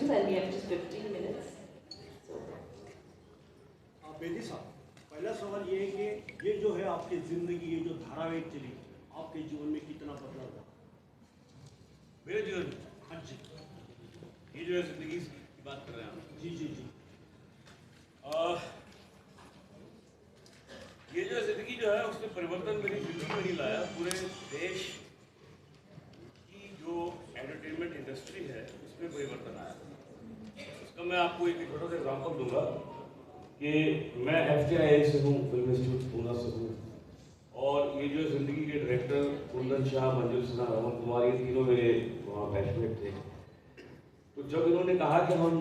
questions and we have just 15 minutes. So. Bedi साहब, पहला सवाल ये है कि ये जो है आपकी जिंदगी, ये जो धारावाहिक चली, आपके जीवन में कितना बदलाव हुआ? मेरे जीवन में? हाँ जी। ये जो है जिंदगी की बात कर रहे हैं आप? जी जी जी। ये जो जिंदगी जो है उसमें परिवर्तन मेरी जिंदगी में नहीं लाया, पूरे देश की जो एंटरटेनमेंट इंडस्ट्री है उसमें परिवर्तन आया। उसका मैं आपको एक छोटा सा एग्जांपल दूंगा कि मैं FTII से हूँ, फिल्म इंस्टीट्यूट पूना से हूँ, और ये जो जिंदगी के डायरेक्टर कुंदन शाह, मंजुल सिन्हा, रमन कुमार, ये तीनों मेरे वहाँ बैचमेट थे। तो जब इन्होंने कहा कि हम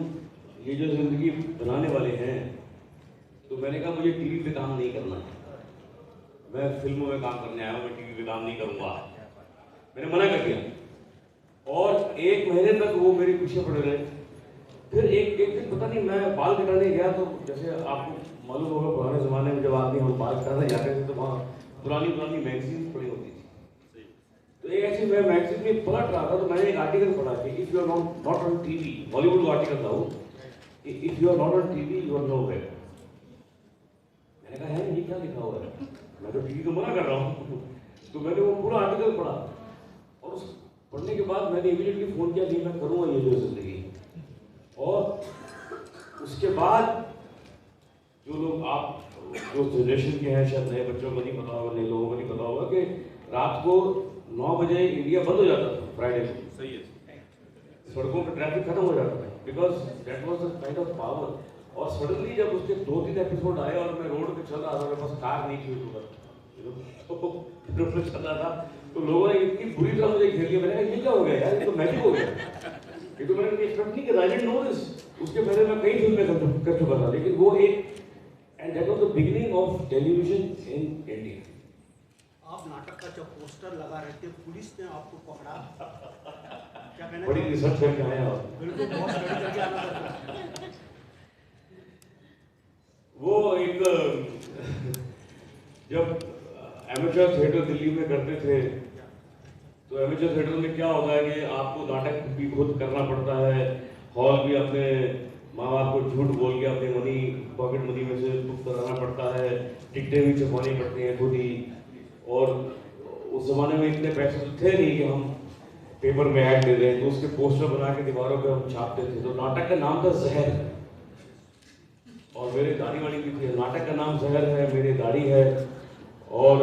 ये जो जिंदगी बनाने वाले हैं, तो मैंने कहा मुझे टीवी पे काम नहीं करना है, मैं फिल्मों में काम करने आया हूँ, मैं टीवी पे काम नहीं करूँगा। मैंने मना कर दिया और 1 महीने तक वो मेरे पीछे पड़े रहे। फिर एक दिन पता नहीं, मैं बाल कटाने गया, तो जैसे आपको मालूम होगा पुराने ज़माने में जब आदमी हम बाल कटाने जाते थे तो वहाँ पुरानी मैगजीन पड़ी होती थी। तो एक ऐसी मैं मैगजीन में पलट रहा था, तो मैंने एक आर्टिकल पढ़ा कि if you are not on TV, Bollywood का आर्टिकल था वो, if you are not on TV you are nowhere. मैंने कहा है ये क्या लिखा हुआ है, मैं तो टीवी को मना कर रहा हूँ। तो मैंने वो पूरा आर्टिकल पढ़ा और उस पढ़ने के बाद मैंने इमीडिएटली फ़ोन किया कि मैं करूँगा ये जो जिंदगी। और उसके बाद जो लोग आप जो जनरेशन के हैं, शायद नए बच्चों को नहीं पता होगा, नए लोगों को नहीं पता होगा कि रात को 9 बजे इंडिया बंद हो जाता था फ्राइडे को। सही है। सड़कों पर ट्रैफिक खत्म हो जाता था, because that was the kind of power. और सडनली जब उसके 2-3 एपिसोड आए और मैं रोड पे चल रहा था, मेरे पास कार नहीं थी उस वक्त, रोड पे चल रहा था, तो लोगों ने इतनी बुरी तरह मुझे घेर लिया। मैंने कहा ये क्या हो गया यार, ये तो मैजिक हो गया, ये तो मैंने एक्सपेक्ट नहीं किया, आई डिडंट नो दिस। उसके पहले मैं कई फिल्में कर चुका था, लेकिन वो एक, and that was the beginning of television in India. आप नाटक का जब पोस्टर लगा रहे थे, पुलिस ने आपको पकड़ा, क्या कहना? बड़ी रिसर्च करके आए आप। बिल्कुल, बहुत स्टडी करके आना पड़ता। वो एक जब एमेचर थिएटर दिल्ली में करते थे, तो एमेचर थिएटर में क्या होता है कि आपको नाटक भी खुद करना पड़ता है, हॉल भी अपने माँ बाप को झूठ बोल के अपने मनी, पॉकेट मनी में से बुक कराना पड़ता है, टिकटें भी छपवानी पड़ती हैं खुद ही। और उस जमाने में इतने पैसे तो थे नहीं कि हम पेपर में ऐड दे दें, तो उसके पोस्टर बना के दीवारों पे हम छापते थे। तो नाटक का नाम था जहर, और मेरे दाढ़ी वाली भी थी। नाटक का नाम जहर है, मेरी दाढ़ी है। और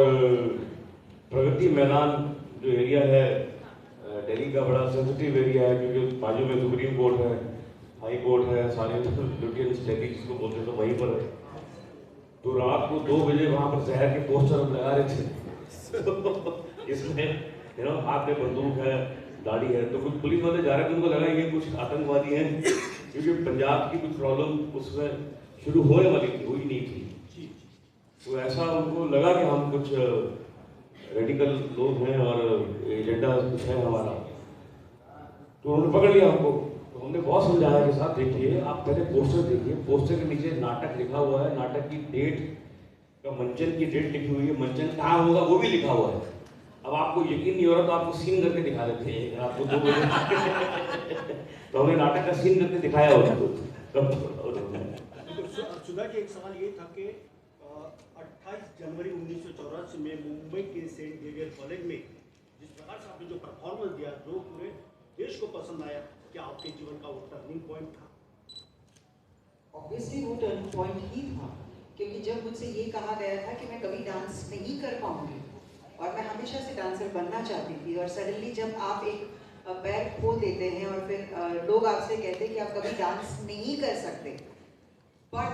प्रगति मैदान जो एरिया है दिल्ली का, बड़ा सेंसिटिव एरिया है, क्योंकि बाजू में सुप्रीम कोर्ट है, हाई कोर्ट है, सारे लुटियन स्टेटी जिसको बोलते हैं, तो वहीं पर है। तो रात को 2 बजे वहाँ पर जहर के पोस्टर हम लगा रहे थे। इसमें हाथ में बंदूक है, दाढ़ी है, तो कुछ पुलिस वाले जा रहे थे, उनको लगा ये कुछ आतंकवादी हैं, क्योंकि पंजाब की कुछ प्रॉब्लम उसमें शुरू होने वाली थी, हुई नहीं थी। तो ऐसा उनको लगा कि हम कुछ रेडिकल लोग हैं और एजेंडा कुछ है हमारा, तो उन्होंने पकड़ लिया हमको। तो हमने बहुत समझाया कि साहब देखिए, आप पहले पोस्टर देखिए, पोस्टर के नीचे नाटक लिखा हुआ है, नाटक की डेट का, मंचन की डेट लिखी हुई है, मंचन कहाँ होगा वो भी लिखा हुआ है। अब आपको यकीन नहीं हो रहा तो आपको सीन करके दिखा देते हैं आपको 2 बजे। तो हमने नाटक का सीन करके दिखाया उनको। सुधा जी, एक सवाल ये था कि 28 जनवरी 1984 में मुंबई के सेंट जेवियर कॉलेज में जिस प्रकार से आपने जो परफॉर्मेंस दिया, जो पूरे देश को पसंद आया, क्या आपके जीवन का वो टर्निंग पॉइंट था? ऑब्वियसली वो टर्निंग पॉइंट ही था, क्योंकि जब मुझसे ये कहा गया था कि मैं कभी डांस नहीं कर पाऊंगी और मैं हमेशा से डांसर बनना चाहती थी, और सडनली जब आप एक पैर खोल देते हैं और फिर लोग आपसे कहते हैं कि आप कभी डांस नहीं कर सकते, बट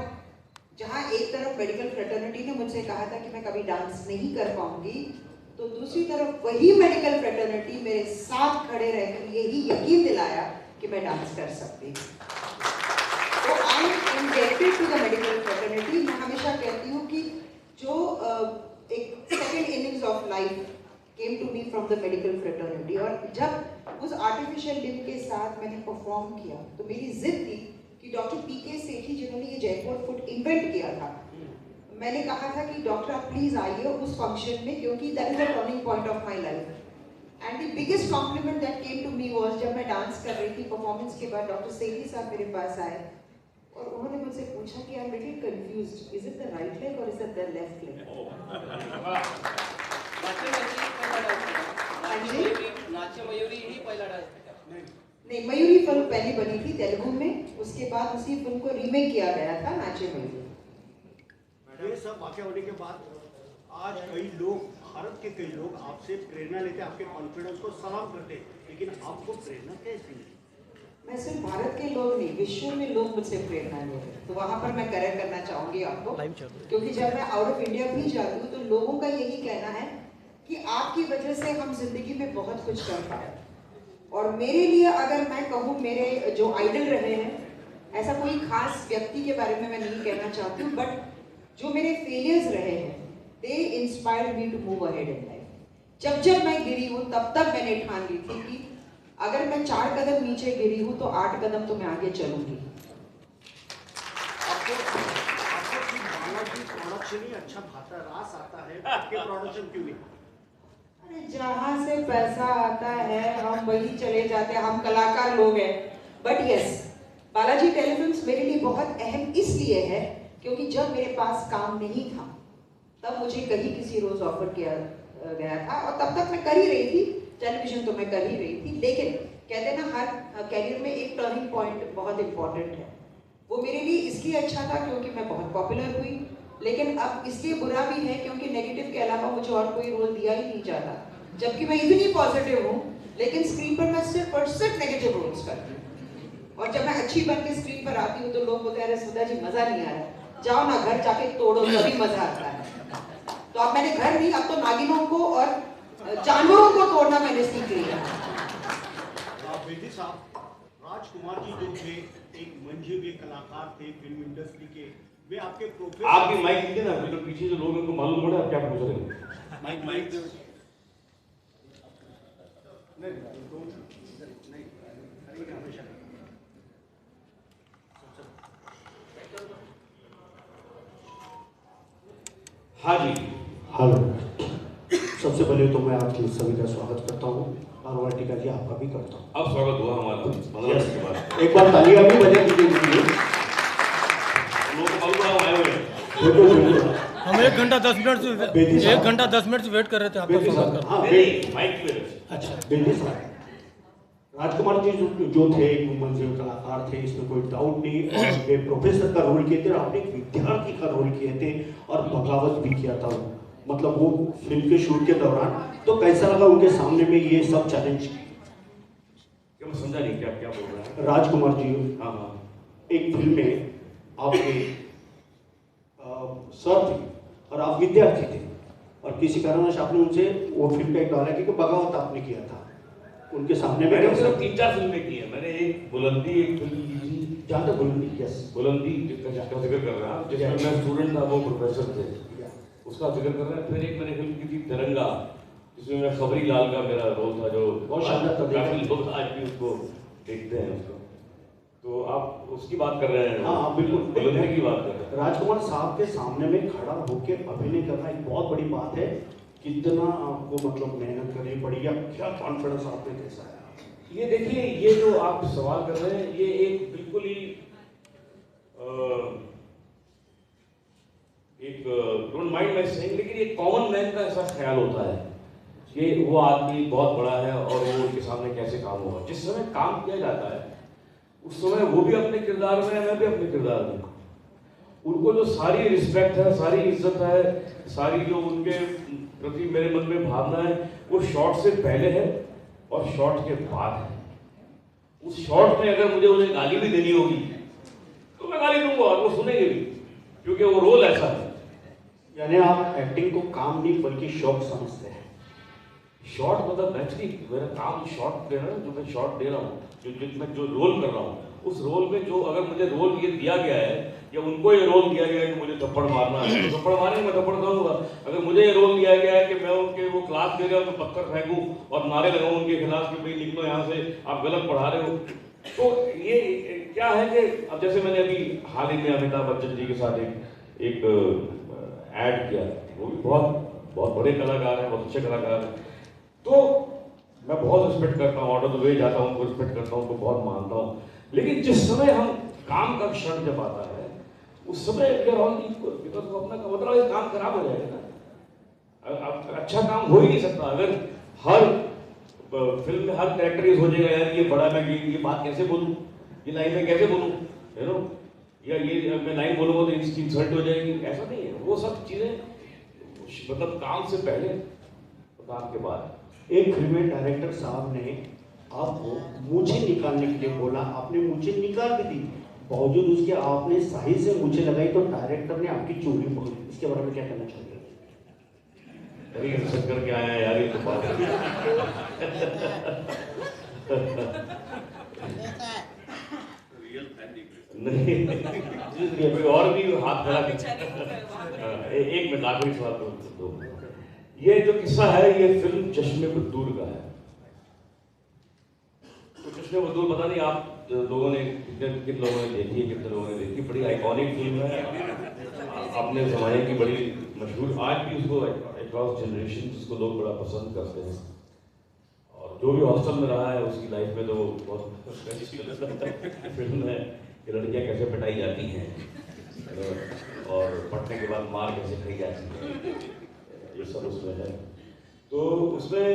जहाँ एक तरफ मेडिकल फ्रेटर्निटी ने मुझसे कहा था कि मैं कभी डांस नहीं कर पाऊंगी, तो दूसरी तरफ वही मेडिकल फ्रेटर्निटी मेरे साथ खड़े रहकर यही यकीन दिलाया कि मैं डांस कर सकती हूँ। तो I am indebted to the medical fraternity. मैं हमेशा कहती हूँ कि जो एक second innings of life came to me from the medical fraternity, और जब उस आर्टिफिशियल लिम्ब के साथ मैंने परफॉर्म किया तो मेरी जिद थी कि डॉक्टर पीके सेठी, जिन्होंने ये जयपुर फुट इन्वेंट किया था, मैंने कहा था कि डॉक्टर आप प्लीज आइए उस फंक्शन में, क्योंकि that is the turning point of my life. And the biggest compliment that came to me was जब मैं डांस कर रही थी परफॉर्मेंस के बाद डॉक्टर सेठी साहब मेरे पास आए और उन्होंने मुझसे पूछा कि I am little confused, is it the right leg और is it the left leg? Natya Mayuri ही पहला डांस था। नहीं, मयूरी फिल्म पहले बनी थी तेलुगु में, उसके बाद उसी फिल्म को रीमेक किया गया था नाचे मयूरी। ये सब वाक़या होने के बाद आज कई लोग, भारत के कई लोग आपसे प्रेरणा लेते हैं, आपके कॉन्फिडेंस को सलाम करते हैं, लेकिन आपको प्रेरणा कैसे मिली? मैं सिर्फ भारत के लोग नहीं, विश्व में लोग मुझसे प्रेरणा ले रहे हैं, तो वहाँ पर मैं करेक्ट करना चाहूँगी आपको, क्योंकि जब मैं आउट ऑफ इंडिया भी जाती हूँ तो लोगों का यही कहना है कि आपकी वजह से हम जिंदगी में बहुत कुछ कर पाए। और मेरे लिए अगर मैं कहूँ, मेरे जो आइडल रहे हैं, ऐसा कोई खास व्यक्ति के बारे में मैं नहीं कहना चाहती हूँ, बट जो मेरे फेलियर्स रहे हैं, they inspire me to move ahead in life. जब जब मैं गिरी हूँ तब तब मैंने ठान ली थी कि अगर मैं 4 कदम नीचे गिरी हूँ तो 8 कदम तो मैं आगे चलूंगी। आपको बालाजी प्रोडक्शन ही अच्छा भाता रास आता है, आपके प्रोडक्शन क्यों नहीं? अरे जहाँ से पैसा आता है हम वही चले जाते हैं, हम कलाकार लोग हैं। बट यस, बालाजी टेलीफिल्म्स मेरे लिए बहुत अहम इसलिए है क्योंकि जब मेरे पास काम नहीं था तब मुझे कहीं किसी रोज ऑफर किया गया था और तब तक मैं कर ही रही थी, टेलीविजन तो मैं कर ही रही थी, लेकिन कहते हैं ना हर कैरियर में एक टर्निंग पॉइंट बहुत इंपॉर्टेंट है। वो मेरे लिए इसलिए अच्छा था क्योंकि मैं बहुत पॉपुलर हुई, लेकिन अब इसलिए बुरा भी है क्योंकि नेगेटिव के अलावा मुझे और कोई रोल दिया ही नहीं जाता, जबकि मैं इतनी पॉजिटिव हूँ, लेकिन स्क्रीन पर मैं सिर्फ और सिर्फ नेगेटिव रोल्स करती हूँ। और जब मैं अच्छी बन के स्क्रीन पर आती हूँ तो लोग बोलते हैं अरे सुधा जी मजा नहीं आ रहा, जाओ ना घर जाके तोड़ो तभी मजा आता है। तो अब मैंने घर नहीं, अब तो नागिनों को और जानवरों को तोड़ना मैंने सीख लिया। बेदी साहब, राजकुमार जी जो थे एक मंझे हुए कलाकार थे फिल्म इंडस्ट्री के, वे आपके प्रोफेसर। आप भी माइक दीजिए ना, तो पीछे जो लोग हैं उनको मालूम पड़े आप क्या पूछ रहे हैं। माइक नहीं, हमेशा हाँ जी, हेलो। सबसे पहले तो मैं आपके सभी का स्वागत करता हूँ और वाटिका जी आपका भी करता हूँ। अब स्वागत हुआ हमारा 15 मिनट के बाद। एक बार तालियां भी बजा दीजिए मुझे। लोगों को मालूम पड़ा हम आए हुए हैं। हम 1 घंटा 10 मिनट से वेट कर रहे थे आपका स्वागत करने। हाँ, माइक पे। अच्छा, बेदी साहब, राजकुमार जी जो थे एक मंजिल कलाकार थे, इसमें कोई डाउट नहीं, और वे प्रोफेसर का रोल किए थे और आपने एक विद्यार्थी का रोल किए थे और बगावत भी किया था, मतलब वो फिल्म के शूट के दौरान। तो कैसा लगा उनके सामने में ये सब चैलेंज? क्या मैं समझा नहीं, क्या बोल रहा है? राजकुमार जी, हाँ, एक फिल्म में आपके सर थे और आप विद्यार्थी थे और किसी कारणवश आपने उनसे वो फिल्म का एक डायलॉग है कि बगावत आपने किया था उनके सामने में। मैंने सिर्फ 3-4 फिल्में की है। मैंने एक बुलंदी, एक फिल्म की थी, जहाँ तक बुलंदी, यस, बुलंदी जिसका जिक्र कर रहा हूँ, जिसमें मैं स्टूडेंट था, वो प्रोफेसर थे, उसका जिक्र कर रहे हैं। फिर एक मैंने फिल्म की थी तिरंगा, जिसमें मैं खबरी लाल का मेरा रोल था, जो बहुत शानदार था, काफी लोग आज भी उसको देखते हैं उसको। तो आप उसकी बात कर रहे हैं? हाँ, बिल्कुल बुलंदी की बात कर रहे हैं। राजकुमार साहब के सामने में खड़ा होकर अभिनय करना एक बहुत बड़ी बात है। कितना आपको मतलब मेहनत करनी पड़ी या क्या कॉन्फिडेंस आपने कैसा है? ये देखिए, ये जो आप सवाल कर रहे हैं, ये एक बिल्कुल ही एक डोंट माइंड माय सेइंग, लेकिन एक कॉमन मैन का ऐसा ख्याल होता है कि वो आदमी बहुत बड़ा है और वो उनके सामने कैसे काम होगा। जिस समय काम किया जाता है उस समय वो भी अपने किरदार में है, मैं भी अपने किरदार में। उनको जो सारी रिस्पेक्ट है, सारी इज्जत है, सारी जो उनके प्रति मेरे मन में भावना है, वो शॉट से पहले है और शॉट के बाद है। उस शॉट में अगर मुझे उन्हें गाली भी देनी होगी तो मैं गाली दूंगा और वो सुनेंगे भी, क्योंकि वो रोल ऐसा है। यानी आप एक्टिंग को काम नहीं बल्कि शौक समझते हैं। शॉट मतलब एक्चुअली मेरा काम शॉट देना, जो मैं शॉट दे रहा हूँ, मैं जो रोल कर रहा हूँ, उस रोल में जो अगर मुझे रोल ये दिया गया है या उनको ये रोल दिया गया है कि मुझे थप्पड़ मारना है, तो थप्पड़ मारेंगे, मैं थप्पड़ करूँगा। अगर मुझे ये रोल दिया गया है कि मैं उनके वो क्लास दे रहा हूँ तो पत्थर फेंकूँ और नारे लगाऊँ उनके खिलाफ कि भाई निकलो यहाँ से, आप गलत पढ़ा रहे हो। तो ये क्या है कि अब जैसे मैंने अभी हाल ही में अमिताभ बच्चन जी के साथ एक ऐड किया, वो भी बहुत बड़े कलाकार हैं, बहुत अच्छे कलाकार हैं। तो मैं बहुत रिस्पेक्ट करता हूँ, आउट ऑफ द वे जाता हूँ, उनको रिस्पेक्ट करता हूँ, उनको बहुत मानता हूँ, लेकिन जिस समय हम काम का क्षण जब आता है उस समय बिकॉज वो अपना मतलब ये काम खराब हो जाएगा ना। अब अच्छा काम हो ही नहीं सकता अगर हर फिल्म में हर कैरेक्टर ये सोचेगा यार ये बड़ा, मैं ये बात कैसे बोलूँ, ये लाइन में कैसे बोलूँ, यू नो, या ये मैं लाइन बोलूँगा तो इसकी इंसल्ट हो जाएगी, ऐसा नहीं है। वो सब चीज़ें मतलब काम से पहले काम के बाद। एक फिल्म में डायरेक्टर साहब ने आपको मूछें निकालने के लिए बोला, आपने मूछें निकाल भी दी, बावजूद उसके आपने सही से मूछें लगाई तो डायरेक्टर ने आपकी चोरी पकड़ी। इसके बारे में क्या कहना चाहिए? अरे इंसल्ट करके आया यार, ये तो बात नहीं कोई और भी हाथ खड़ा एक मिनट आखिरी सवाल दो। ये जो किस्सा है ये फिल्म चश्मे बदूर का है। तो चश्मे बदूर पता नहीं आप लोगों ने किन लोगों ने देखी है, कितने लोगों ने देखी, बड़ी आइकॉनिक फिल्म है, अपने ज़माने की बड़ी मशहूर, आज भी उसको अक्रॉस जनरेशन उसको लोग बड़ा पसंद करते हैं। और जो भी हॉस्टल में रहा है उसकी लाइफ में तो बहुत फिल्म है कि लड़कियाँ कैसे पिटाई जाती हैं और पढ़ने के बाद मार कैसे खाई जाती है, ये सब उसमें है। तो उसमें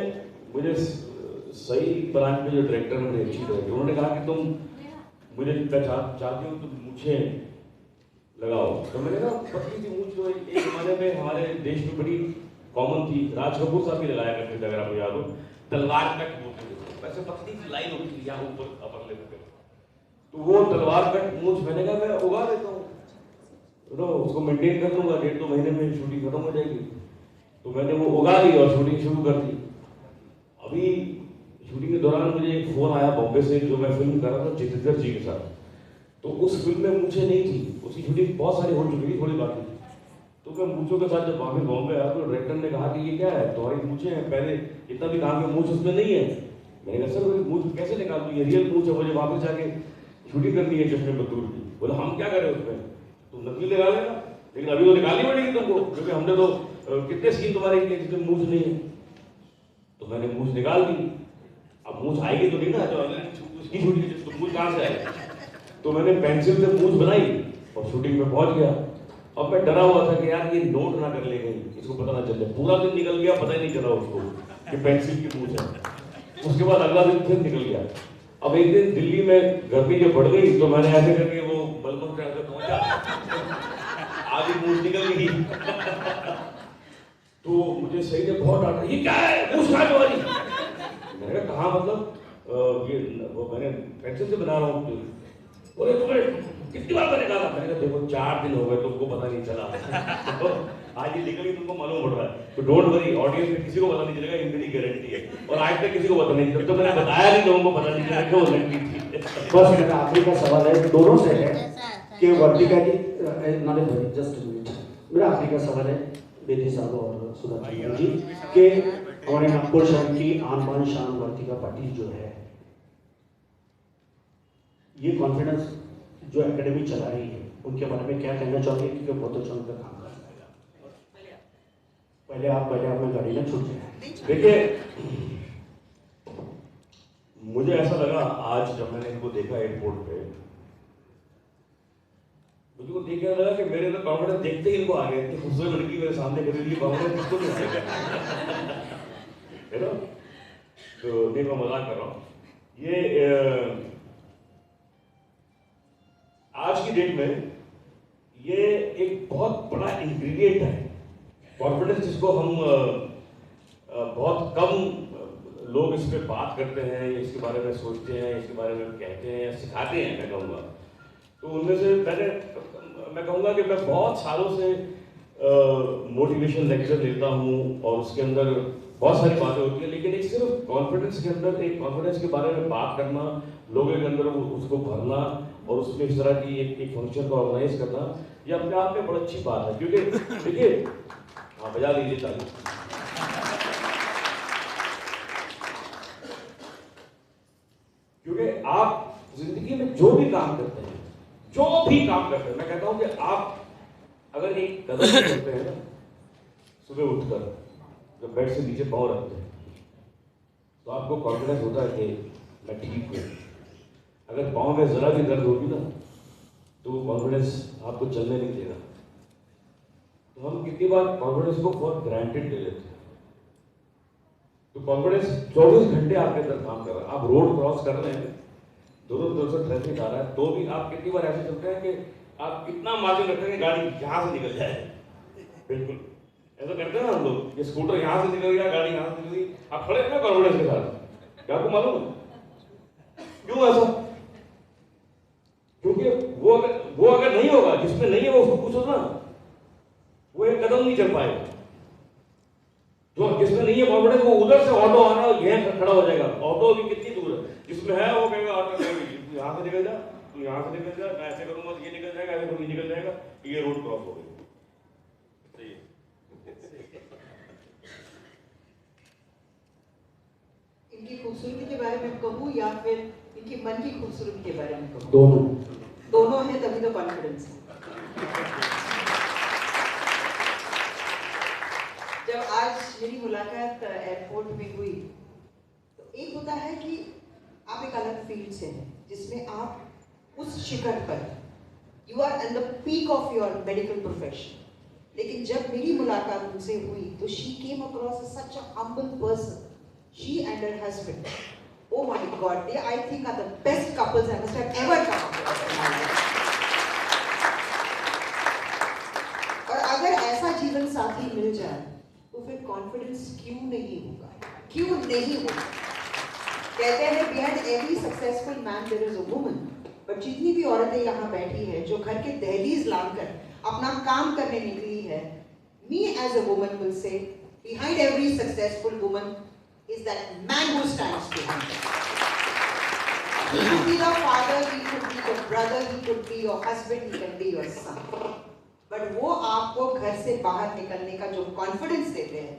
मुझे सही ब्रांच में जो डायरेक्टर ने अच्छी डायरेक्टर, उन्होंने कहा कि तुम मुझे चाहती हो तुम मूछे लगाओ। तो मैंने कहा पतली सी मूछ जो एक ज़माने में हमारे देश में बड़ी कॉमन थी, राज कपूर साहब भी लगाया करते थे अगर आपको याद हो, तलवार कट मूछ, वैसे पतली सी लाइन होती थी यहाँ ऊपर अपर लिप पे, तो वो तलवार कट मूछ मैंने कहा मैं उगा देता हूँ, उसको मेंटेन कर लूँगा, 1-2 महीने में शूटिंग खत्म हो जाएगी। तो मैंने वो उगा ली और शूटिंग शुरू कर दी। अभी शूटिंग के दौरान मुझे एक फ़ोन आया बॉम्बे से, जो मैं फिल्म कर रहा था जितेंद्र जी के साथ, तो उस फिल्म में मूछें नहीं थी, उसकी शूटिंग बहुत सारी हो चुकी थी, थोड़ी बाकी थी। तो मैं मूछों के साथ जब वापस बॉम्बे आया तो डायरेक्टर ने कहा कि ये क्या है, तुम्हारी मूछें हैं, पहले इतना भी कहा कि मूछ उसमें नहीं है। मैंने कहा सर मूछ कैसे निकाल दूँ, ये रियल मूछ है, मुझे वापस जाके शूटिंग करनी है चश्मे बदूर की। बोला हम क्या करें उसमें, तुम नकली लगा लेना, लेकिन अभी तो निकालनी पड़ेगी तुमको, क्योंकि हमने तो कितने सीन तुम्हारे किए जिसमें मूछ नहीं है। तो मैंने मूछ निकाल दी। अब मूछ आएगी तो नहीं ना, जो उसकी शूटिंग तो मूछ कहाँ से आएगी। तो मैंने पेंसिल से मूछ बनाई और शूटिंग में पहुंच गया। अब मैं डरा हुआ था कि यार ये नोट ना कर ले गई, इसको पता ना चल जाए। पूरा दिन निकल गया, पता ही नहीं चला उसको कि पेंसिल की मूछ है। उसके बाद अगला दिन फिर निकल गया। अब एक दिन दिल्ली में गर्मी जब बढ़ गई तो मैंने ऐसे करके वो बलबम ट्रैक पे पहुंचा, आधी मूछ निकल गई। तो मुझे सही ने बहुत डांटा, ये क्या है मूछ कहाँ तुम्हारी। मैंने कहा कहाँ मतलब ये वो मैंने पेंसिल से बना रहा हूँ। बोले तुम्हें कितनी बार मैंने कहा। मैंने कहा देखो 4 दिन हो गए तुमको पता नहीं चला, तो आज ये निकली तुमको मालूम पड़ रहा है। तो डोंट वरी, ऑडियंस में किसी को पता नहीं चलेगा, ये मेरी गारंटी है। और आज तक किसी को पता नहीं, जब तक मैंने बताया नहीं लोगों को पता नहीं चला कि वो लड़की थी। बस मेरा आखिरी का सवाल है, दोनों से है कि वर्तिका जी, नॉलेज भाई जस्ट मिनट, मेरा आखिरी का सवाल है बेदी साहब और सुधा जी के हमारे नागपुर शहर की आन बान शान वर्तिका पाटिल जो है, ये कॉन्फिडेंस जो एकेडमी चला रही है उनके बारे में क्या कहना चाहोगे, क्योंकि बहुत अच्छा उनका काम कर रहा है। पहले आप में गाड़ी में छूट जाए। देखिए मुझे ऐसा लगा आज जब मैंने इनको देखा एयरपोर्ट पे, मुझे को देख के लगा कि मेरे अंदर कॉन्फिडेंस देखते ही इनको आ गया कि खूबसूरत लड़की मेरे सामने खड़ी हुई, कॉन्फिडेंस किसको नहीं आएगा, है ना। तो नहीं मैं मजाक कर रहा हूँ। ये आज की डेट में ये एक बहुत बड़ा इंग्रेडिएंट है कॉन्फिडेंस, जिसको हम बहुत कम लोग इस पर बात करते हैं, इसके बारे में सोचते हैं, इसके बारे में कहते हैं, सिखाते हैं मैं कहूँगा। तो उनमें से मैं कहूँगा कि मैं बहुत सालों से मोटिवेशन लेक्चर लेता हूँ और उसके अंदर बहुत सारी बातें होती हैं, लेकिन एक सिर्फ कॉन्फिडेंस के अंदर एक कॉन्फिडेंस के बारे में बात करना, लोगों के अंदर उसको भरना और उसमें इस तरह की एक फंक्शन को ऑर्गेनाइज करना, ये अपने आप में बड़ी अच्छी बात है। क्योंकि देखिए, हाँ बजा दीजिए ताली। क्योंकि आप जिंदगी में जो भी काम करते हैं, मैं कहता हूं कि आप अगर एक कदम करते हैं ना सुबह उठकर, जब बेड से नीचे पाँव रखते हैं, तो आपको कॉन्फिडेंस होता है कि मैं ठीक हूँ। अगर पाँव में ज़रा भी दर्द होगी ना तो वो कॉन्फिडेंस आपको चलने नहीं देगा। तो हम कितनी बार कॉन्फिडेंस को फॉर ग्रांटेड ले लेते हैं। तो कॉन्फिडेंस 24 घंटे आपके अंदर काम कर रहा है। आप रोड क्रॉस कर रहे हैं, दोनों तरफ से ट्रैफिक आ रहा है, तो भी आप कितनी बार ऐसे चलते हैं कि आप कितना मार्जिन रखते हैं गाड़ी यहाँ से निकल जाए। बिल्कुल ऐसा करते हैं ना हम लोग, ये स्कूटर यहाँ से निकल गया, गाड़ी यहाँ से निकल गई, आप खड़े हैं ना कॉन्फिडेंस के साथ। क्या आपको मालूम है क्यों ऐसा? क्योंकि वो अगर नहीं होगा, जिसमें नहीं है वो उसको पूछो ना, वो एक कदम नहीं चल पाएगा। जो जिसमें नहीं है कॉन्फिडेंस, वो उधर से ऑटो आना यह खड़ा हो जाएगा। ऑटो अभी कितनी दूर है, जिसमें है वो कहेगा ऑटो यहाँ से निकल जा, तू यहाँ से निकल जा, मैं ऐसे करूंगा तो ये निकल जाएगा, ऐसे करूंगा ये निकल जाएगा, ये रोड क्रॉस हो गई। सही है। इनकी खूबसूरती के बारे में कहूँ या फिर इनकी मन की खूबसूरती के बारे में कहूँ? दोनों है, तभी तो कॉन्फिडेंस है। जब आज मेरी मुलाकात एयरपोर्ट में हुई तो एक होता है कि आप एक अलग फील्ड से हैं जिसमें आप उस शिखर पर you are at the peak of your medical profession. लेकिन जब मेरी मुलाकात उनसे हुई तो she came across such a humble person, she and her husband. Oh my God, they I think are the best couples I must have ever come across in my life. और अगर ऐसा जीवन साथी मिल जाए तो फिर कॉन्फिडेंस क्यों नहीं होगा? क्यों नहीं होगा? कहते हैं behind every successful man there is a woman. But जितनी भी औरतें यहाँ बैठी है जो घर के दहलीज लांघकर अपना काम करने निकली है, me as a woman will say behind every successful woman is that man who stands behind her. He could be the father, he could be the brother, he could be your husband, he can be your son. But वो आपको घर से बाहर निकलने का जो confidence देते हैं,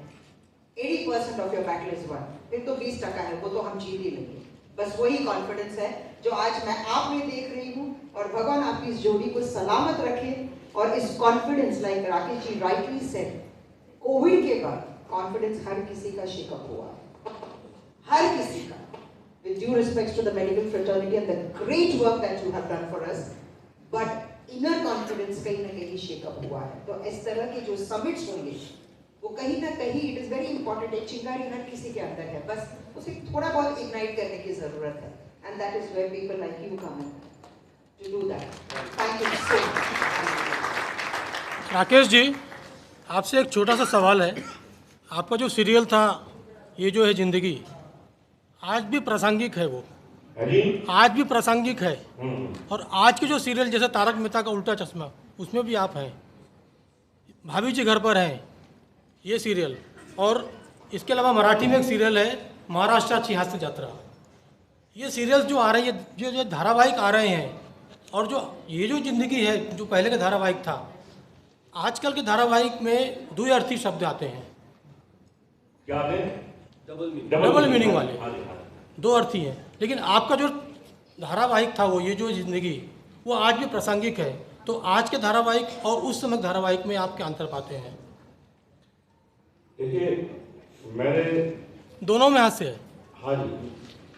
80% of your battle is won. फिर तो 20% है, वो तो हम जीत ही लेंगे। बस वही कॉन्फिडेंस है जो आज मैं आप में देख रही हूँ, और भगवान आपकी इस जोड़ी को सलामत रखे। और इस confidence, like Rakesh ji rightly said, Covid के बाद कॉन्फिडेंस हर किसी का शेकअप हुआ, हर किसी का। With due respects to the medical fraternity and the great work that you have done for us, but inner confidence कहीं ना कहीं शेकअप हुआ है। तो इस तरह के जो समिट्स होंगे वो कहीं ना कहीं इट इज वेरी इंपॉर्टेंट। एक चिंगारी हर किसी के अंदर है, बस उसे थोड़ा बहुत इग्नाइट करने की जरूरत है, and that is where people like you come in to do that. Thank you so much. Rakesh ji, आपसे एक छोटा सा सवाल है। आपका जो सीरियल था ये जो है ज़िंदगी, आज भी प्रासंगिक है, वो आज भी प्रासंगिक है। और आज के जो सीरियल जैसे तारक मेहता का उल्टा चश्मा, उसमें भी आप हैं, भाभी जी घर पर हैं, ये सीरियल। और इसके अलावा मराठी में एक सीरियल है महाराष्ट्र अच्छी हास्य यात्रा। ये सीरियल्स जो आ रहे हैं, जो धारावाहिक आ रहे हैं, और जो ये जो ज़िंदगी है जो पहले का धारावाहिक था, आजकल के धारावाहिक में द्विअर्थी शब्द आते हैं। क्या आते हैं? डबल मीनिंग वाले, दो अर्थी हैं। लेकिन आपका जो धारावाहिक था वो ये जो ज़िंदगी, वो आज भी प्रासंगिक है। तो आज के धारावाहिक और उस समय धारावाहिक में आप क्या अंतर पाते हैं? देखिए, मैंने दोनों में हास्य है। हाँ जी,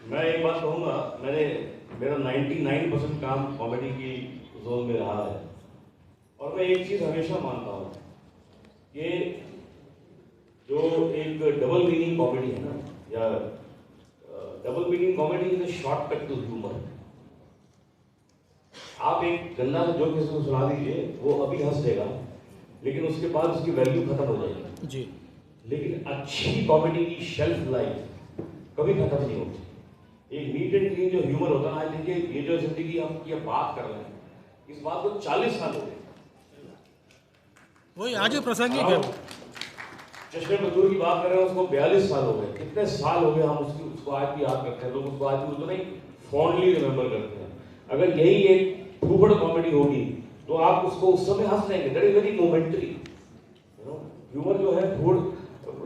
मैं एक बात कहूँगा, मेरा 99% काम कॉमेडी की जोन में रहा है। और मैं एक चीज़ हमेशा मानता हूँ कि जो एक डबल मीनिंग कॉमेडी है ना, या double meaning comedy is a shortcut to humour. आप एक गंदा जो किसी को सुना दीजिए, वो अभी हंस देगा, लेकिन उसके बाद उसकी वैल्यू खत्म हो जाएगी जी। लेकिन अच्छी कॉमेडी की शेल्फ लाइफ कभी खत्म नहीं होती। एक नीट एंड क्लीन जो ह्यूमर होता है, आज देखिए ये जो जिंदगी हम ये बात कर रहे हैं, इस बात को 40 साल हो गए, वही आज भी प्रासंगिक है। चश्मे मजदूर की बात कर रहे हैं, उसको 42 साल हो गए। कितने साल हो गए हम उसको आज भी याद करते हैं, लोग उसको आज भी उतना ही फॉन्डली रिमेंबर करते हैं। अगर यही एक फूफड़ कॉमेडी होगी तो आप उसको उस समय हंस लेंगे। That is very momentary. Humour जो है,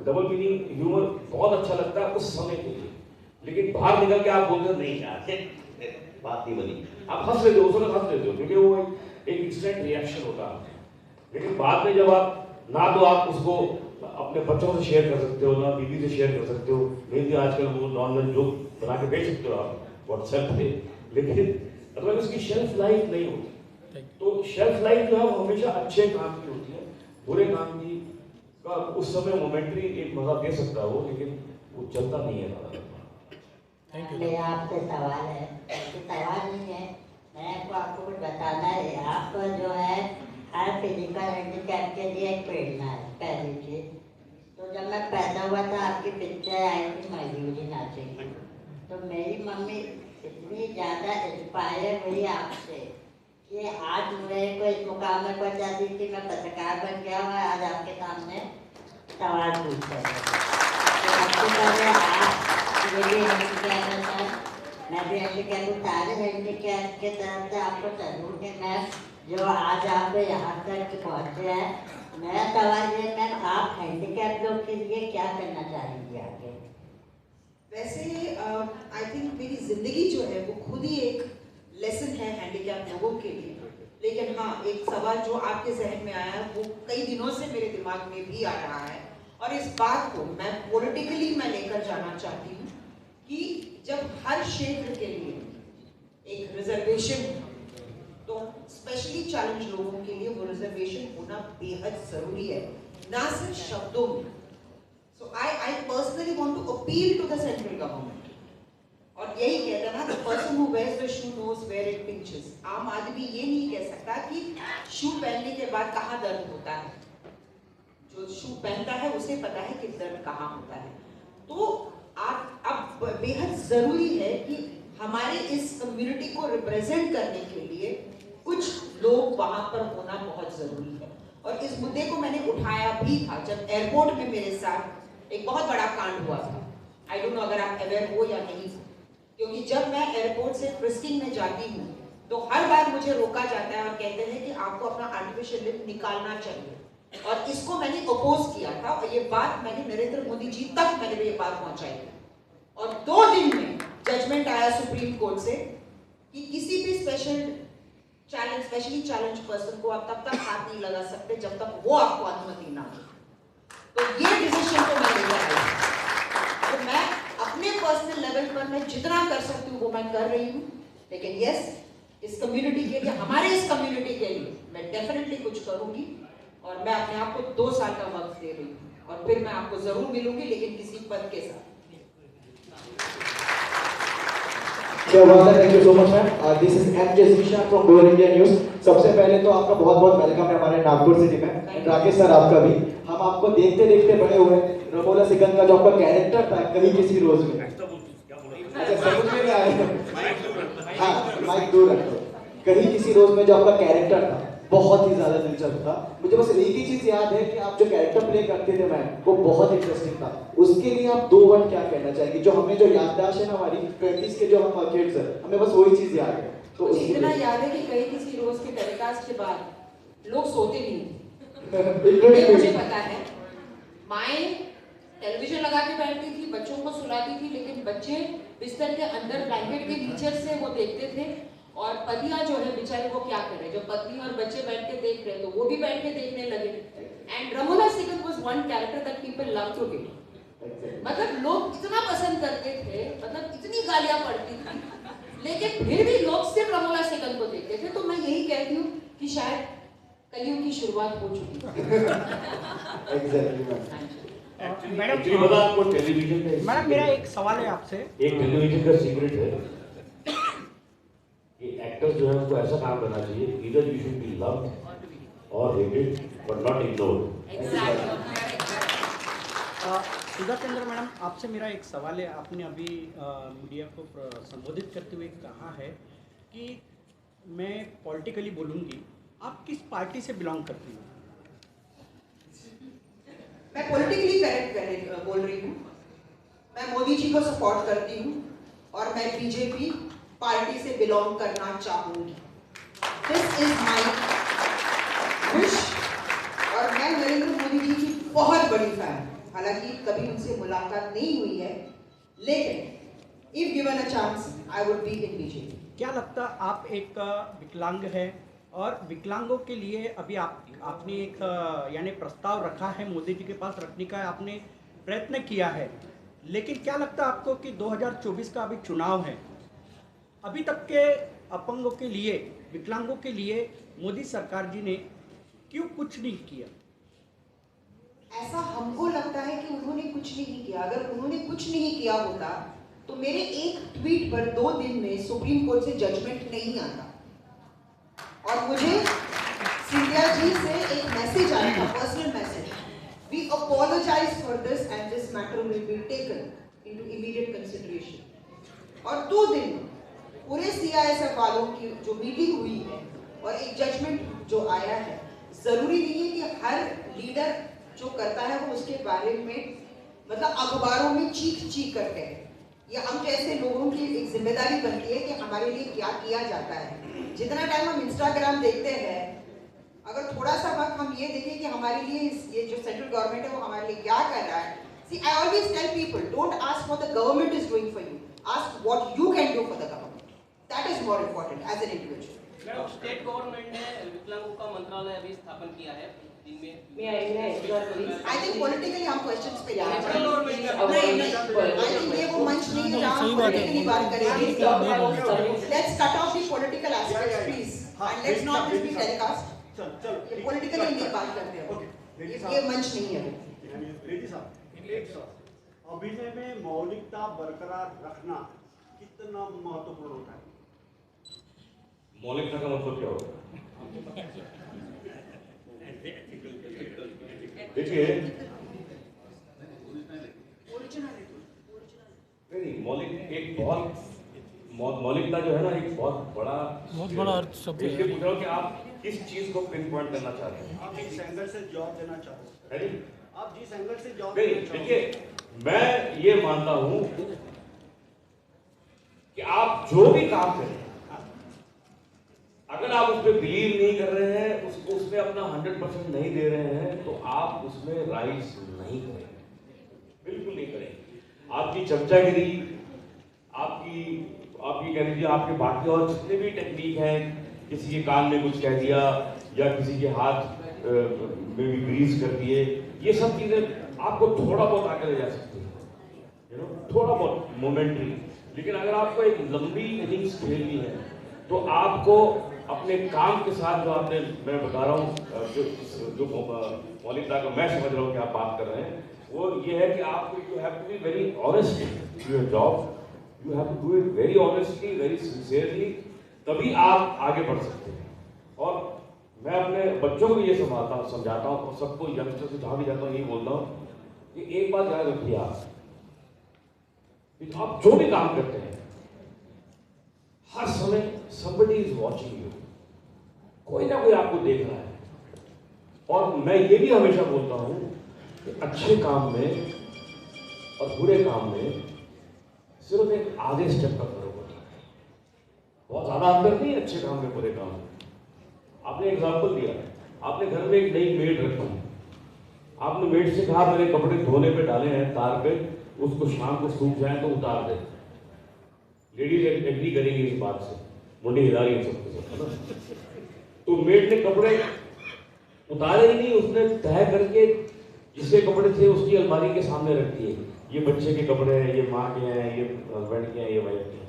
डबल मीनिंग ह्यूमर बहुत अच्छा लगता है उस समय के लिए, लेकिन बाहर निकल के आप बोलते हो नहीं यार बात नहीं बनी, आप हंस लेते हो, उस समय हंस लेते हो, क्योंकि वो एक इंस्टेंट रिएक्शन होता है। लेकिन बाद में जब आप ना तो आप उसको अपने अपने बच्चों से शेयर कर सकते हो, ना बीवी से शेयर कर सकते हो, नहीं भी आजकल वो नॉर्मल जो बना के भेज सकते हो आप व्हाट्सएप पे, लेकिन अगर उसकी शेल्फ लाइफ नहीं होती। तो शेल्फ लाइफ जो है वो हमेशा अच्छे काम की होती है, बुरे काम की का उस समय मोमेंट्री एक मजा दे सकता है वो, लेकिन वो चलता नहीं है। मेरा आपसे सवाल है, ऐसे सवाल नहीं है, मैं आपको कुछ बताना है। आप जो है हर फिजिकल हैंडीकैप के लिए एक प्रेरणा है पहली चीज। तो जब मैं पैदा हुआ था आपकी पिक्चर आई थी मयूरी नाचेगी, तो मेरी मम्मी इतनी ज़्यादा इंस्पायर हुई आपसे कि आज मेरे को इस मुकाम में पहुँचा दी कि मैं पत्रकार बन गया और आज आपके सामने सवाल पूछ रहा हूँ। तो सबसे पहले आप ये भी हैंडीकैप है, मैं भी हैंडीकैप हूँ, सारे हैंडीकैप के तरफ से आपको सैल्यूट है मैम, जो आज आप यहाँ तक पहुँचे हैं। मेरा सवाल ये मैम, आप हैंडीकैप लोग के लिए क्या करना चाहेंगे आगे? वैसे आई थिंक मेरी ज़िंदगी जो है वो खुद ही एक लेसन है हैंडीकैप लोगों के लिए। लेकिन हाँ, एक सवाल जो आपके जहन में आया है वो कई दिनों से मेरे दिमाग में भी आ रहा है, और इस बात को मैं पॉलिटिकली मैं लेकर जाना चाहती हूँ कि जब हर क्षेत्र के लिए एक रिजर्वेशन, तो स्पेशली चैलेंज लोगों के लिए वो रिजर्वेशन होना बेहद जरूरी है, ना सिर्फ शब्दों में। So I personally want to appeal to the central government, और यही कहता ना, the person who wears the shoe knows where it pinches. आम आदमी ये नहीं कह सकता कि शू पहनने के बाद कहाँ दर्द होता है, जो शू पहनता है उसे पता है कि दर्द कहाँ होता है। तो आप अब बेहद जरूरी है कि हमारे इस कम्युनिटी को रिप्रेजेंट करने के लिए कुछ लोग वहां पर होना बहुत जरूरी है। और इस मुद्दे को मैंने उठाया भी था जब एयरपोर्ट में मेरे साथ एक बहुत बड़ा कांड हुआ था। आई डोंट नो अगर आप अवेयर हो या नहीं, क्योंकि जब मैं एयरपोर्ट से फ्रिस्किंग में जाती हूँ तो हर बार मुझे रोका जाता है और कहते हैं कि आपको अपना आर्टिफिशियल लिप निकालना चाहिए, और इसको मैंने अपोज किया था, और ये बात मैंने नरेंद्र मोदी जी तक मैंने ये बात पहुंचाई। और 2 दिन में जजमेंट आया सुप्रीम कोर्ट से कि किसी भी स्पेशली चैलेंज पर्सन को आप तब तक हाथ नहीं लगा सकते जब तक वो आपको अनुमति ना हो। तो ये डिसीजन को मैं लेकर आई। तो मैं अपने पर्सनल लेवल पर मैं जितना कर सकती हूँ वो मैं कर रही हूँ, लेकिन यस, इस कम्युनिटी के लिए, हमारे इस कम्युनिटी के लिए मैं डेफिनेटली कुछ करूंगी, और मैं अपने आप को 2 साल का वक्त दे रही हूँ, और फिर मैं आपको जरूर मिलूंगी, लेकिन किसी पद के साथ। Thank you so much ma'am. This is M Jaisisha from Goal India News. सबसे पहले तो आपका बहुत बहुत वेलकम है हमारे नागपुर सिटी में। राकेश सर आपका भी, हम आपको देखते देखते बड़े हुए। रमोला सिकंद का जो आपका कैरेक्टर था कहीं किसी रोज में, अच्छा समझ में नहीं आ रहा, हाँ माइक दूर रखो, कहीं किसी रोज में जो आपका कैरेक्टर था बहुत ही ज्यादा दिलचस्प था। मुझे बस एक ही चीज याद है कि आप जो कैरेक्टर प्ले करते थे मैम, वो बहुत इंटरेस्टिंग था। उसके लिए आप 2 वर्ड क्या कहना चाहेंगे? जो हमें जो याददाश्त है ना हमारी 20s के जो हम किड्स हैं, हमें बस वही चीज याद है। तो इतना याद है कि कहीं किसी रोज के टेलीकास्ट के बाद लोग सोते नहीं मुझे पता है। माएँ टेलीविजन लगा के बैठती थी, बच्चों को सुलाती थी, लेकिन बच्चे बिस्तर के अंदर ब्लैंकेट के नीचे से वो देखते थे, और पतियां जो है बेचारे वो क्या करे, जो पत्नी और बच्चे बैठ के देख रहे तो वो भी बैठ के देखने लगे। And Ramola Sikand was one character that people love to do. मतलब लोग इतना पसंद करते थे, मतलब इतनी गालियां पड़ती थी, लेकिन फिर भी लोग सिर्फ रमोला सिकंद को देखते थे। तो मैं यही कहती हूँ कि शायद कलयुग की शुरुआत हो चुकी है। मैडम आपको टेलीविजन का, मैडम मेरा एक सवाल है आपसे। एक टेलीविजन का सीक्रेट है कि एक्टर्स जो है उनको ऐसा काम करना चाहिए, either you should be loved और hated but not ignored. Sudha Chandra madam, आपसे मेरा एक सवाल है। आपने अभी मीडिया को संबोधित करते हुए कहा है कि मैं पॉलिटिकली बोलूँगी, आप किस पार्टी से बिलोंग करती हैं? मैं पॉलिटिकली करेक्ट बोल रही हूँ। मैं मोदी जी को सपोर्ट करती हूँ, और मैं बीजेपी पार्टी से बिलोंग करना चाहूँगी। This is my wish. और मैं नरेंद्र मोदी जी की बहुत बड़ी फैन हूँ, हालांकि कभी उनसे मुलाकात नहीं हुई है, लेकिन if given a chance I would be in BJP. क्या लगता, आप एक विकलांग है और विकलांगों के लिए अभी आपने एक यानी प्रस्ताव रखा है, मोदी जी के पास रखने का आपने प्रयत्न किया है, लेकिन क्या लगता है आपको कि 2024 का अभी चुनाव है, अभी तक के अपंगों के लिए, विकलांगों के लिए मोदी सरकार जी ने क्यों कुछ नहीं किया? ऐसा हमको लगता है कि उन्होंने कुछ नहीं किया। अगर उन्होंने कुछ नहीं किया होता तो मेरे एक ट्वीट पर 2 दिन में सुप्रीम कोर्ट से जजमेंट नहीं आता। और मुझे सिंधिया जी से एक मैसेज आया था, personal message, we apologise for this and this matter will be taken into immediate consideration. और 2 दिन पूरे CISF वालों की जो मीटिंग हुई है और एक जजमेंट जो आया है, जरूरी नहीं है कि हर लीडर जो करता है वो उसके बारे में मतलब अखबारों में चीख कर कहे। या हम जैसे लोगों की एक जिम्मेदारी बनती है कि हमारे लिए क्या किया जाता है। जितना टाइम हम इंस्टाग्राम देखते हैं, अगर थोड़ा सा वक्त हम ये देखें कि हमारे लिए ये जो सेंट्रल गवर्नमेंट है वो हमारे लिए क्या कर रहा है। See, I always tell people, don't ask what the government is doing for you. Ask what you can do for the government. That is more important as an individual. Madam, state government ने विकलांगों का मंत्रालय अभी स्थापन किया है जिनमें I think politically हम questions पे जा रहे सेंट्रल गवर्नमेंट हैं। I think ये वो मंच नहीं है जहाँ हम politically बात करेंगे। Let's cut off the political aspects, please, and let's not this be telecast. ये politically नहीं बात करते हैं। ये मंच नहीं है। रेड्डी साहब, एक सवाल, अभिनय में मौलिकता बरकरार रखना कितना महत्वपूर्ण होता है? मौलिकता का मतलब क्या होता है? देखिए, नहीं, मौलिकता जो है ना, एक बहुत बड़ा अर्थ शब्द है। इसलिए पूछ रहा हूं कि आप किस चीज को पिन पॉइंट करना चाहते हैं? आप जिस एंगल से जवाब देना चाहते हैं, आप जिस एंगल से जवाब नहीं, देना चाहते हैं। देखिए, मैं ये मानता हूं कि आप जो भी काम करें, अगर आप उसमें बिलीव नहीं कर रहे हैं, उसको उसमें अपना 100% नहीं दे रहे हैं, तो आप उसमें राइज नहीं करेंगे, बिल्कुल नहीं करेंगे। आपकी चमचागिरी, आपकी कह लीजिए, आपके बाकी और जितने भी टेक्निक हैं, किसी के कान में कुछ कह दिया या किसी के हाथ में भी ग्रीस कर दिए, ये सब चीजें आपको थोड़ा बहुत आगे ले जा सकती है, थोड़ा बहुत मोमेंटरी। लेकिन अगर आपको एक लंबी इनिंग्स खेलनी है तो आपको अपने काम के साथ, जो आपने, मैं बता रहा हूँ, जो मौलिकता का मैं समझ रहा हूँ कि आप बात कर रहे हैं, वो ये है कि आपको you have to be very honest to your job, you have to do it very honestly, very sincerely, तभी आप आगे बढ़ सकते हैं। और मैं अपने बच्चों को ये समझाता हूँ और सबको, यंगस्टर से जहाँ भी जाता हूँ यही बोलता हूँ कि एक बात याद रखिए, आप जो भी काम करते हैं, हर समय somebody is watching you, कोई ना कोई आपको देख रहा है। और मैं ये भी हमेशा बोलता हूं कि अच्छे काम में और बुरे काम में सिर्फ एक आधे स्टेप का फर्क होता है, बहुत ज्यादा अंतर नहीं है अच्छे काम में बुरे काम में। आपने एग्जाम्पल दिया, आपने घर में एक नई मेड रखी, आपने मेड से कहा मेरे कपड़े धोने पे डाले हैं तार पे, उसको शाम को सूख जाए तो उतार दे। लेडीज एग्री करेंगी इस बात से, मुंडी हिला रही है सबके सब। तो मेड ने कपड़े उतारे ही नहीं, उसने तय करके जिसके कपड़े थे उसकी अलमारी के सामने रख दिए, ये बच्चे के कपड़े हैं, ये माँ के हैं, ये हस्बैंड के हैं, ये वाइफ के हैं।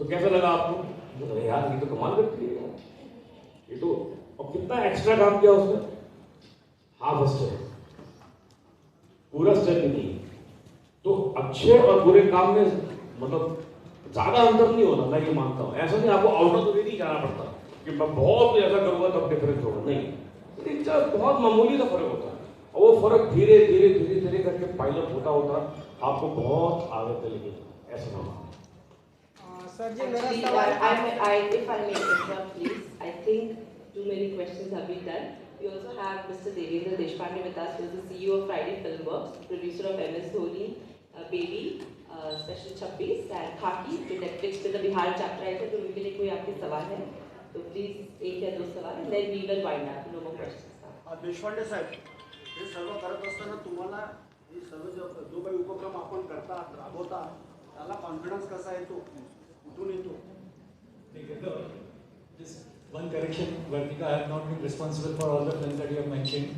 तो कैसा लगा आपको? अरे यार, ये तो कमाल करती है यार, ये तो। और कितना एक्स्ट्रा काम किया उसने? हाफ स्टेप, पूरा स्टेप नहीं। तो अच्छे और बुरे काम में मतलब ज्यादा अंतर नहीं होना, मैं ये मानता हूँ। ऐसा नहीं आपको आउटर तो नहीं जाना पड़ता कि मैं बहुत ऐसा करूंगा तब डिफरेंस होगा, नहीं, बहुत मामूली सा फर्क होता है। और वो फर्क धीरे धीरे धीरे धीरे करके पाइलअप होता आपको बहुत आगे चलेगी, ऐसा ना। Sir ji, Actually, if I may interrupt, please, I think too many questions have been done. We also have Mr. Devendra Deshpande with us, who is the CEO of Friday Filmworks, producer of MS Dhoni, Baby, Special 26 and Khaki, जो Netflix पे the Bihar chapter आए थे, तो उनके लिए कोई आपके सवाल है तो प्लीज 1 या 2 सवाल, then we will wind up. No more questions. Deshpande साहेब, हे सर्व करत असताना तुम्हाला हे सर्व जो काही उपक्रम आपण करता, राबवता, त्याला कॉन्फिडन्स कसा येतो, कुठून येतो? One correction, Vartika, I have not been responsible for all the films that you have mentioned.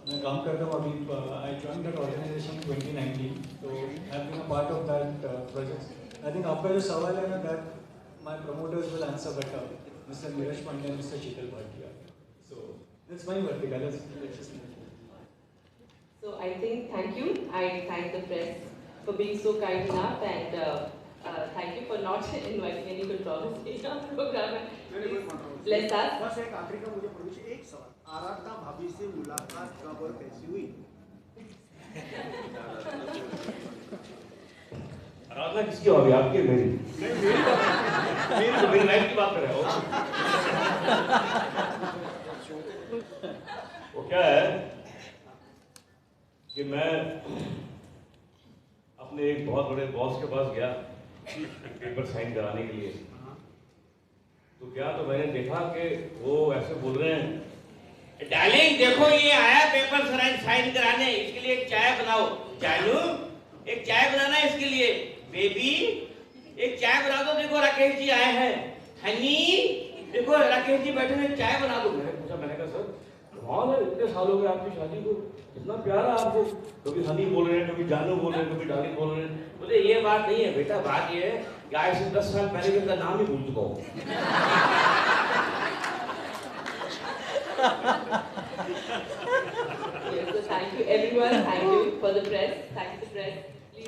मैं काम करता हूँ अभी, I joined that organization in 2019, so I have been a part of that project. I think आपका जो सवाल है ना, that my promoters will answer better, Mr. Neeraj Pandey and Mr. Sheetal Bhatia. So that's my Vartika. Let's just move on. So I think, thank you. I thank the press for being so kind enough, and thank you for not inviting any controversy in our program. Bless us. बस एक आखिरी का मुझे permission, एक सवाल, आराधना भाभी से मुलाकात कब और कैसी हुई? आराधना किसकी होगी, आपकी मेरी? मेरी लाइफ की बात कर रहे हो। वो क्या है कि मैं अपने एक बहुत बड़े बॉस के पास गया पेपर साइन कराने के लिए। तो क्या, तो मैंने देखा कि वो ऐसे बोल रहे हैं, डार्लिंग देखो ये आया पेपर साइन कराने, इसके लिए एक चाय बनाओ। जानू एक चाय बनाना है इसके लिए। बेबी एक चाय बना दो, देखो राकेश जी आए हैं। हनी देखो राकेश जी बैठे हैं, चाय बना दो। मैंने पूछा, मैंने कहा सर कमाल है, इतने साल हो गए आपकी शादी को, इतना प्यारा आपको, कभी हनी बोल रहे हैं, कभी जानू बोल रहे हैं, कभी डार्लिंग बोल रहे हैं। बोले ये बात नहीं है बेटा, बात ये है कि आज से 10 साल पहले भी उनका नाम ही भूल चुका हूँ। Yes, so thank you everyone, thank you for the press, thank you the press.